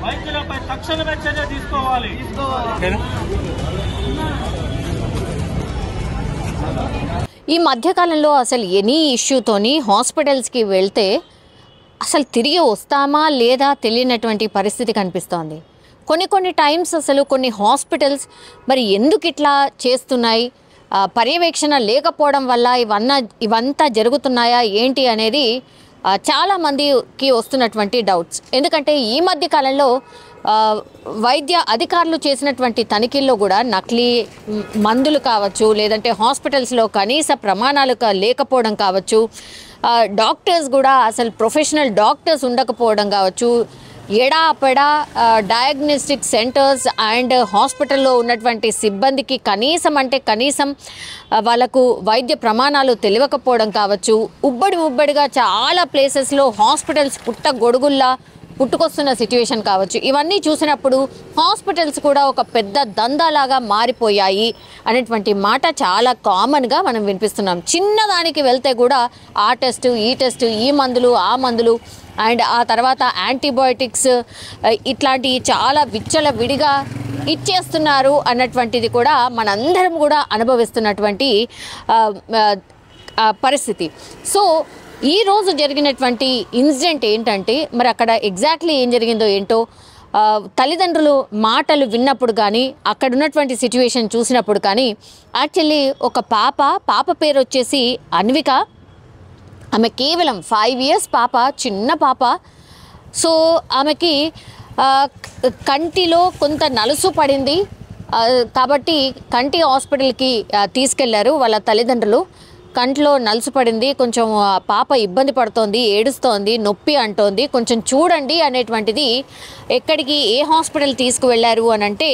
వైద్యులపై తక్షణమే చర్య తీసుకోవాలి. ఈ మధ్యకాలంలో అసలు ఎనీ ఇష్యూతోని హాస్పిటల్స్కి వెళ్తే అసలు తిరిగి వస్తామా లేదా తెలియనటువంటి పరిస్థితి కనిపిస్తోంది. కొన్ని టైమ్స్ అసలు కొన్ని హాస్పిటల్స్ మరి ఎందుకు ఇట్లా చేస్తున్నాయి, పర్యవేక్షణ లేకపోవడం వల్ల ఇవంతా జరుగుతున్నాయా ఏంటి అనేది చాలామందికి వస్తున్నటువంటి డౌట్స్. ఎందుకంటే ఈ మధ్య కాలంలో వైద్య అధికారులు చేసినటువంటి తనిఖీల్లో కూడా నకిలీ మందులు కావచ్చు, లేదంటే హాస్పిటల్స్లో కనీస ప్రమాణాలు లేకపోవడం కావచ్చు, డాక్టర్స్ కూడా అసలు ప్రొఫెషనల్ డాక్టర్స్ ఉండకపోవడం కావచ్చు, ఎడాపెడా డయాగ్నోస్టిక్ సెంటర్స్ అండ్ హాస్పిటల్లో ఉన్నటువంటి సిబ్బందికి కనీసం వాళ్ళకు వైద్య ప్రమాణాలు తెలియకపోవడం కావచ్చు, ఉబ్బడిగా చాలా ప్లేసెస్లో హాస్పిటల్స్ గొడుగుల్లా పుట్టుకొస్తున్న సిచ్యువేషన్ కావచ్చు. ఇవన్నీ చూసినప్పుడు హాస్పిటల్స్ కూడా ఒక పెద్ద దందాలాగా మారిపోయాయి అనేటువంటి మాట చాలా కామన్గా మనం వినిపిస్తున్నాం. చిన్నదానికి వెళ్తే కూడా ఆ టెస్టు ఈ టెస్టు, ఈ మందులు ఆ మందులు అండ్ ఆ తర్వాత యాంటీబయోటిక్స్ ఇట్లాంటి చాలా విడిగా ఇచ్చేస్తున్నారు అన్నటువంటిది కూడా మనందరం కూడా అనుభవిస్తున్నటువంటి పరిస్థితి. సో ఈరోజు జరిగినటువంటి ఇన్సిడెంట్ ఏంటంటే మరి అక్కడ ఎగ్జాక్ట్లీ ఏం జరిగిందో ఏంటో తల్లిదండ్రులు మాటలు విన్నప్పుడు కానీ అక్కడ ఉన్నటువంటి సిచ్యువేషన్ చూసినప్పుడు కానీ యాక్చువల్లీ ఒక పాప పేరు వచ్చేసి అన్విక. ఆమె కేవలం 5 years పాప, చిన్న పాప. సో ఆమెకి కంటిలో కొంత నలుసు పడింది కాబట్టి కంటి హాస్పిటల్కి తీసుకెళ్లారు వాళ్ళ తల్లిదండ్రులు. కంట్లో నలుసు పడింది, కొంచెం పాప ఇబ్బంది పడుతోంది, ఏడుస్తోంది, నొప్పి అంటోంది, కొంచెం చూడండి అనేటువంటిది ఎక్కడికి ఏ హాస్పిటల్ తీసుకువెళ్ళారు అని అంటే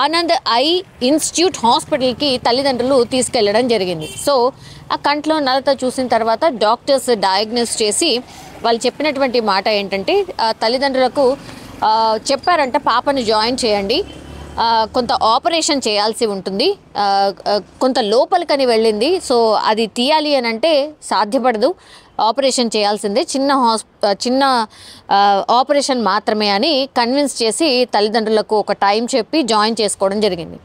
ఆనంద్ ఐ ఇన్స్టిట్యూట్ హాస్పిటల్కి తల్లిదండ్రులు తీసుకెళ్లడం జరిగింది. సో ఆ కంట్లో నలత చూసిన తర్వాత డాక్టర్స్ డయాగ్నోస్ చేసి వాళ్ళు చెప్పినటువంటి మాట ఏంటంటే తల్లిదండ్రులకు చెప్పారంట పాపను జాయిన్ చేయండి, కొంత ఆపరేషన్ చేయాల్సి ఉంటుంది, కొంత లోపలికని వెళ్ళింది, సో అది తీయాలి అని అంటే సాధ్యపడదు, ఆపరేషన్ చేయాల్సిందే, చిన్న ఆపరేషన్ మాత్రమే అని కన్విన్స్ చేసి తల్లిదండ్రులకు ఒక టైం చెప్పి జాయిన్ చేసుకోవడం జరిగింది.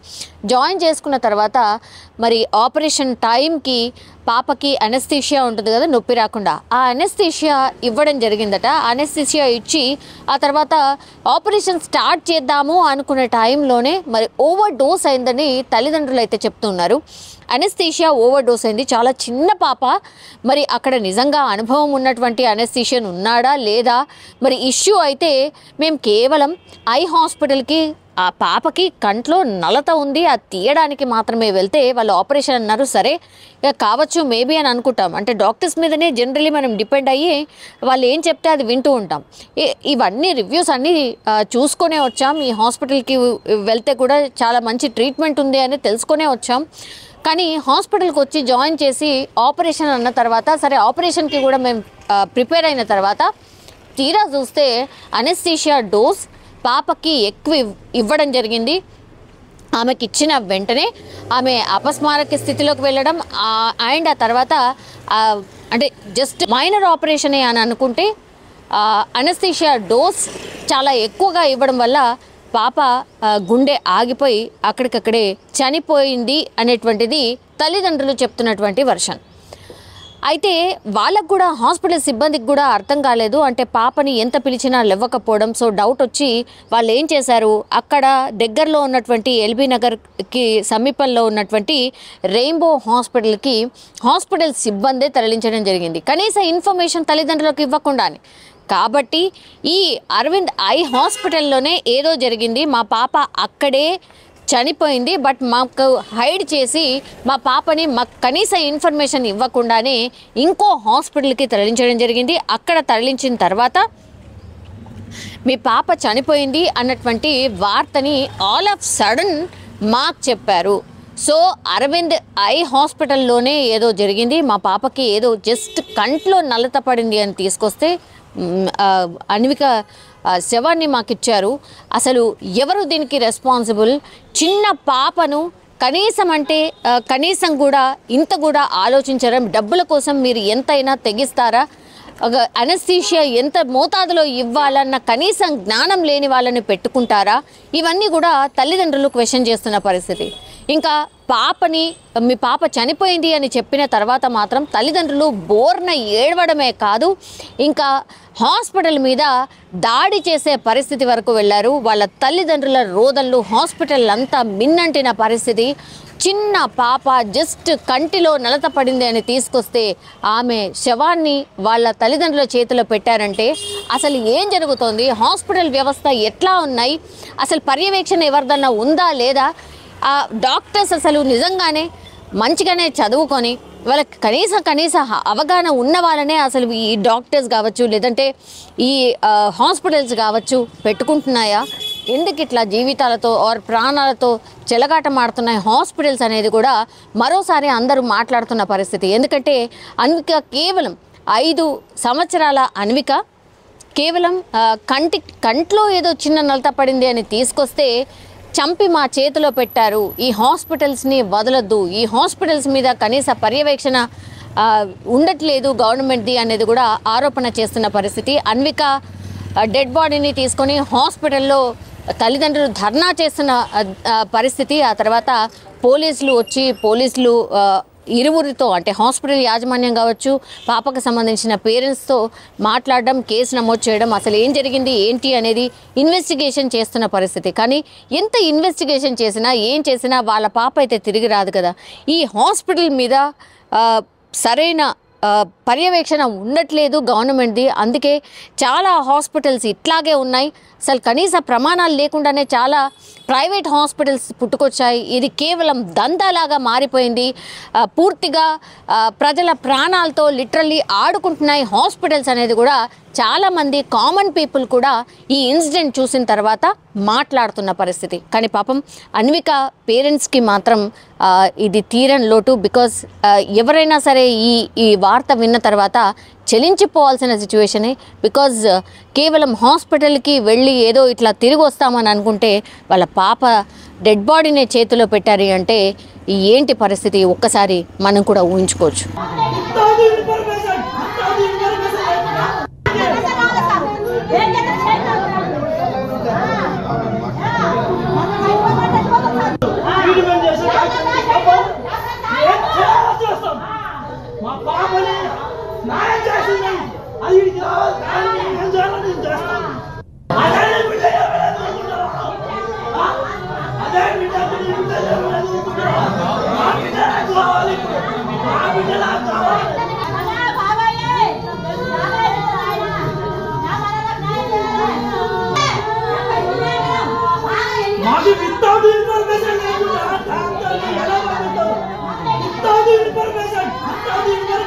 జాయిన్ చేసుకున్న తర్వాత మరి ఆపరేషన్ టైంకి పాపకి అనెస్థీషియా ఉంటుంది కదా, నొప్పి రాకుండా, ఆ అనెస్థీషియా ఇవ్వడం జరిగిందట. అనెస్థీషియా ఇచ్చి ఆ తర్వాత ఆపరేషన్ స్టార్ట్ చేద్దాము అనుకునే టైంలోనే మరి ఓవర్ డోస్ అయిందని తల్లిదండ్రులు అయితే చెప్తున్నారు. అనెస్థీషియా ఓవర్ డోస్ అయింది, చాలా చిన్న పాప. మరి అక్కడ నిజంగా అనుభవం ఉన్నటువంటి అనెస్థీషియన్ ఉన్నాడా లేదా, మరి ఇష్యూ అయితే మేము కేవలం ఐ హాస్పిటల్కి ఆ పాపకి కంట్లో నలత ఉంది అది తీయడానికి మాత్రమే వెళ్తే వాళ్ళు ఆపరేషన్ అన్నారు. సరే ఇక కావచ్చు మేబీ అని అనుకుంటాం, అంటే డాక్టర్స్ మీదనే జనరలీ మనం డిపెండ్ అయ్యి వాళ్ళు ఏం చెప్తే అది వింటూ ఉంటాం. ఇవన్నీ రివ్యూస్ అన్నీ చూసుకొనే వచ్చాం. ఈ హాస్పిటల్కి వెళ్తే కూడా చాలా మంచి ట్రీట్మెంట్ ఉంది అని తెలుసుకొనే వచ్చాం. కానీ హాస్పిటల్కి వచ్చి జాయిన్ చేసి ఆపరేషన్ అన్న తర్వాత సరే ఆపరేషన్కి కూడా మేము ప్రిపేర్ అయిన తర్వాత తీరా చూస్తే అనెస్థీషియా డోస్ పాపకి ఎక్కువ ఇవ్వడం జరిగింది. ఆమెకి ఇచ్చిన వెంటనే ఆమె అపస్మారక స్థితిలోకి వెళ్ళడం అండ్ ఆ తర్వాత అంటే జస్ట్ మైనర్ ఆపరేషనే అని అనుకుంటే అనెస్థీషియా డోస్ చాలా ఎక్కువగా ఇవ్వడం వల్ల పాప గుండె ఆగిపోయి అక్కడికక్కడే చనిపోయింది అనేటువంటిది తల్లిదండ్రులు చెప్తున్నటువంటి వర్షన్. అయితే వాళ్ళకు కూడా హాస్పిటల్ సిబ్బందికి కూడా అర్థం కాలేదు, అంటే పాపని ఎంత పిలిచినా లేవకపోవడం. సో డౌట్ వచ్చి వాళ్ళు ఏం చేశారు, అక్కడ దగ్గరలో ఉన్నటువంటి ఎల్బీ నగర్కి సమీపంలో ఉన్నటువంటి రెయిన్బో హాస్పిటల్కి హాస్పిటల్ సిబ్బందే తరలించడం జరిగింది, కనీస ఇన్ఫర్మేషన్ తల్లిదండ్రులకు ఇవ్వకుండానే. కాబట్టి ఈ అరవింద్ ఐ హాస్పిటల్లోనే ఏదో జరిగింది, మా పాప అక్కడే చనిపోయింది, బట్ మాకు హైడ్ చేసి మా పాపని మాకు కనీస ఇన్ఫర్మేషన్ ఇవ్వకుండానే ఇంకో హాస్పిటల్కి తరలించడం జరిగింది. అక్కడ తరలించిన తర్వాత మీ పాప చనిపోయింది అన్నటువంటి వార్తని ఆల్ ఆఫ్ సడన్ మాకు చెప్పారు. సో అరవింద్ ఐ హాస్పిటల్లోనే ఏదో జరిగింది, మా పాపకి ఏదో జస్ట్ కంట్లో నలత పడింది అని తీసుకొస్తే అన్విక శవాన్ని మాకు ఇచ్చారు. అసలు ఎవరు దీనికి రెస్పాన్సిబుల్? చిన్న పాపను కనీసం అంటే కనీసం కూడా ఇంత కూడా ఆలోచించడం, డబ్బుల కోసం మీరు ఎంతైనా తెగిస్తారా? అనస్థీషియా ఎంత మోతాదులో ఇవ్వాలన్న కనీసం జ్ఞానం లేని వాళ్ళని పెట్టుకుంటారా? ఇవన్నీ కూడా తల్లిదండ్రులు క్వశ్చన్ చేస్తున్న పరిస్థితి. ఇంకా మీ పాప చనిపోయింది అని చెప్పిన తర్వాత మాత్రం తల్లిదండ్రులు బోర్న ఏడవడమే కాదు, ఇంకా హాస్పిటల్ మీద దాడి చేసే పరిస్థితి వరకు వెళ్ళారు. వాళ్ళ తల్లిదండ్రుల రోదనలు హాస్పిటల్ అంతా మిన్నంటిన పరిస్థితి. చిన్న పాప జస్ట్ కంటిలో నలత పడింది అని తీసుకొస్తే ఆమె శవాన్ని వాళ్ళ తల్లిదండ్రుల చేతిలో పెట్టారంటే అసలు ఏం జరుగుతోంది? హాస్పిటల్ వ్యవస్థ ఎట్లా ఉన్నాయి? అసలు పర్యవేక్షణ ఎవరిదన్నా ఉందా లేదా? ఆ డాక్టర్స్ అసలు నిజంగానే మంచిగానే చదువుకొని వాళ్ళకి కనీస అవగాహన ఉన్న వాళ్ళనే అసలు ఈ డాక్టర్స్ కావచ్చు, లేదంటే ఈ హాస్పిటల్స్ కావచ్చు పెట్టుకుంటున్నాయా? ఎందుకు ఇట్లా జీవితాలతో ఆర్ ప్రాణాలతో చెలగాటమాడుతున్నాయి హాస్పిటల్స్ అనేది కూడా మరోసారి అందరూ మాట్లాడుతున్న పరిస్థితి. ఎందుకంటే అన్విక కేవలం 5 సంవత్సరాల అన్విక కేవలం కంట్లో ఏదో చిన్న నలత పడింది అని తీసుకొస్తే చంపి మా చేతిలో పెట్టారు, ఈ హాస్పిటల్స్ని వదలొద్దు, ఈ హాస్పిటల్స్ మీద కనీస పర్యవేక్షణ ఉండట్లేదు గవర్నమెంట్ది అనేది కూడా ఆరోపణ చేస్తున్న పరిస్థితి. అన్విక డెడ్ బాడీని తీసుకొని హాస్పిటల్లో తల్లిదండ్రులు ధర్నా చేస్తున్న పరిస్థితి. ఆ తర్వాత పోలీసులు ఇరువురితో అంటే హాస్పిటల్ యాజమాన్యం కావచ్చు, పాపకు సంబంధించిన పేరెంట్స్తో మాట్లాడడం, కేసు నమోదు చేయడం, అసలు ఏం జరిగింది ఏంటి అనేది ఇన్వెస్టిగేషన్ చేస్తున్న పరిస్థితి. కానీ ఎంత ఇన్వెస్టిగేషన్ చేసినా ఏం చేసినా వాళ్ళ పాప అయితే తిరిగి రాదు కదా. ఈ హాస్పిటల్ మీద సరైన పర్యవేక్షణ ఉండట్లేదు గవర్నమెంట్ది. అందుకే చాలా హాస్పిటల్స్ ఇట్లాగే ఉన్నాయి. అసలు కనీస ప్రమాణాలు లేకుండానే చాలా ప్రైవేట్ హాస్పిటల్స్ పుట్టుకొచ్చాయి. ఇది కేవలం దందాలాగా మారిపోయింది. పూర్తిగా ప్రజల ప్రాణాలతో లిటరల్లీ ఆడుకుంటున్నాయి హాస్పిటల్స్ అనేది కూడా చాలామంది కామన్ పీపుల్ కూడా ఈ ఇన్సిడెంట్ చూసిన తర్వాత మాట్లాడుతున్న పరిస్థితి. కానీ పాపం అన్విక పేరెంట్స్కి మాత్రం ఇది తీరని లోటు. బికాజ్ ఎవరైనా సరే ఈ వార్త విన్న తర్వాత చెలించిపోవాల్సిన సిచ్యువేషనే. బికాజ్ కేవలం హాస్పిటల్కి వెళ్ళి ఏదో ఇట్లా తిరిగి వస్తామని అనుకుంటే వాళ్ళ పాప డెడ్ బాడీనే చేతిలో పెట్టారు అంటే ఏంటి పరిస్థితి ఒక్కసారి మనం కూడా ఊహించుకోవచ్చు. information